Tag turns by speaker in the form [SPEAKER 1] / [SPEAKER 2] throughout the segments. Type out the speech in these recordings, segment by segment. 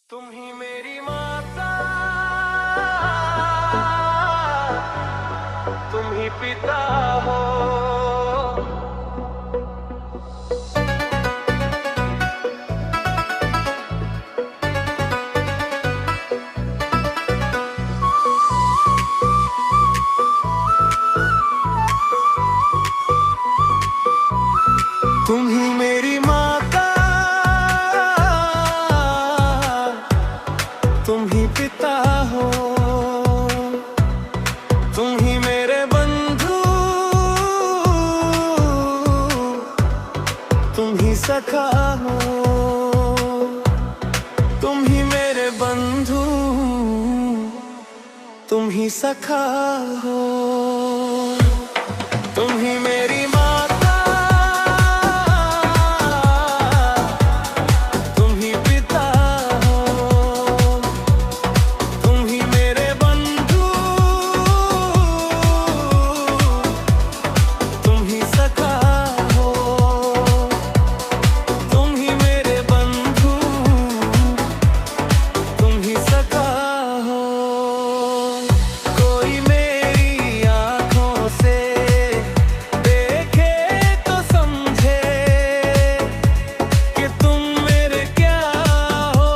[SPEAKER 1] तुम ही मेरी माता, तुम ही पिता हो। तुम ही मेरी माता, तुम ही पिता हो। तुम ही मेरे बंधु, तुम ही सखा हो। तुम ही मेरे बंधु, तुम ही सखा हो। तुम ही मेरी माता, तुम ही पिता हो। तुम ही मेरे बंधु, तुम ही सखा हो। तुम ही मेरे बंधु, तुम ही सखा हो। कोई मेरी आँखों से देखे तो समझे कि तुम मेरे क्या हो,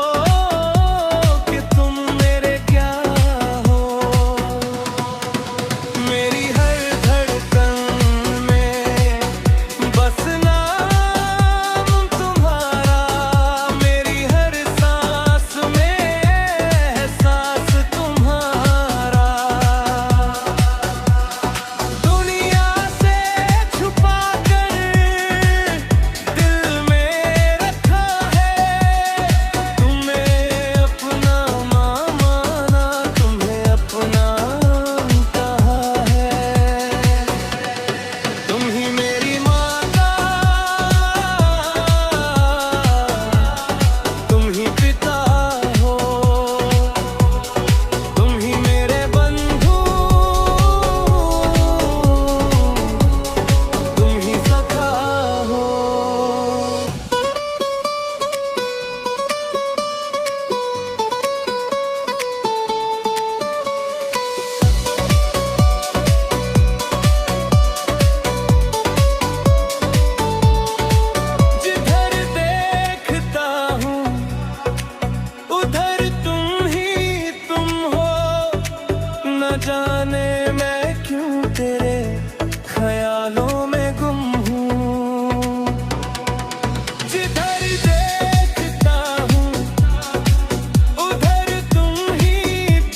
[SPEAKER 1] कि तुम मेरे क्या हो। मेरी हर धड़कन में बस नाम तुम्हारा, मेरी हर सांस में एहसास तुम्हारा। दुनिया से छुपा कर दिल में रखा है, तुम्हें अपना माना, तुम्हें अपना कहा है। तुम ही मेरी माता, तुम ही पिता हो। तुम ही मेरे बंधु, तुम ही सखा हो। जिधर देखता हूँ उधर तुम ही तुम हो। न जाने मैं क्यों तेरे ख्यालों में गुम हूँ। जिधर देखता हूँ उधर तुम ही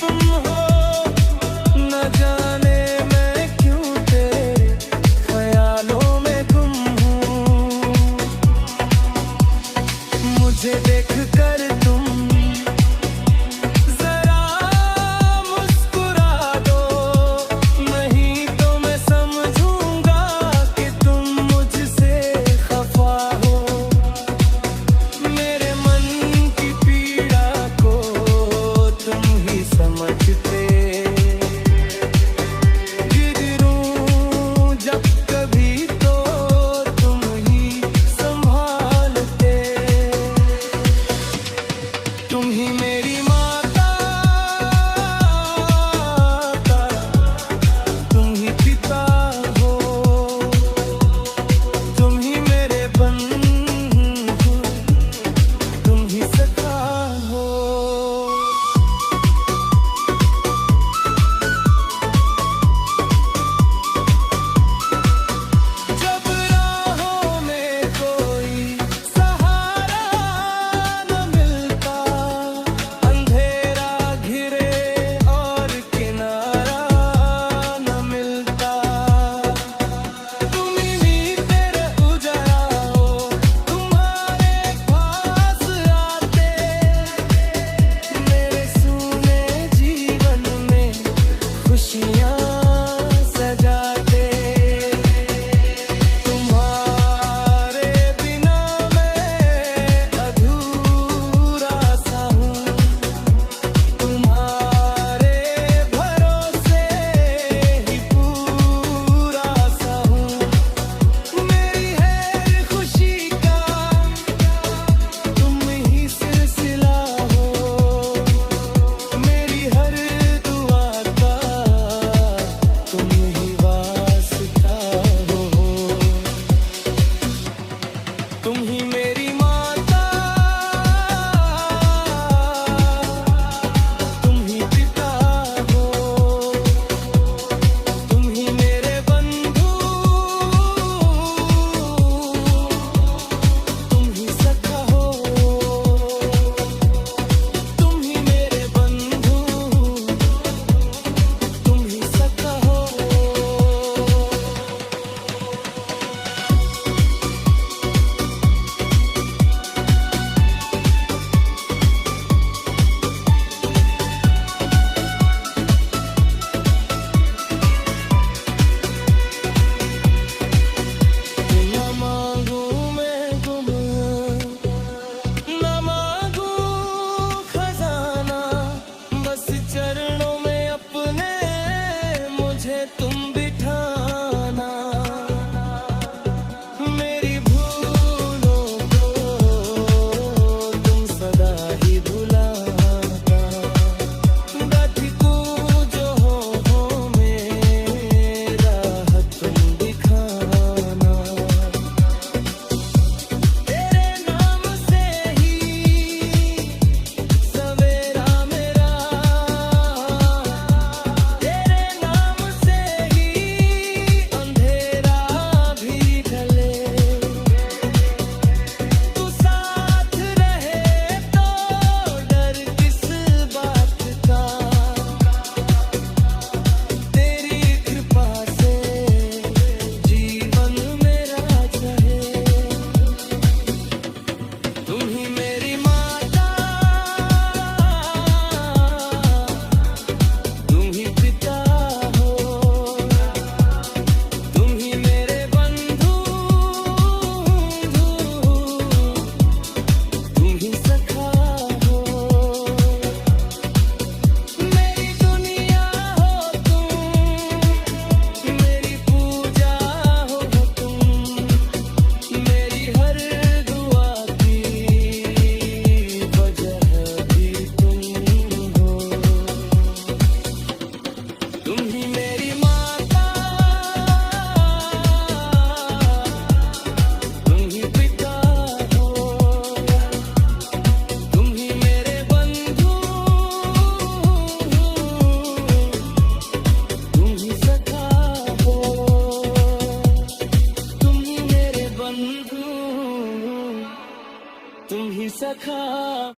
[SPEAKER 1] तुम हो। न जाने मैं क्यों तेरे ख्यालों में गुम हूँ। मुझे देख कर तुम जरा मुस्कुरा दो, नहीं तो मैं समझूंगा कि तुम मुझसे खफा हो। मेरे मन की पीड़ा को तुम ही समझते, गिरूं जब कभी तो तुम ही संभालते। तुम ही मेरे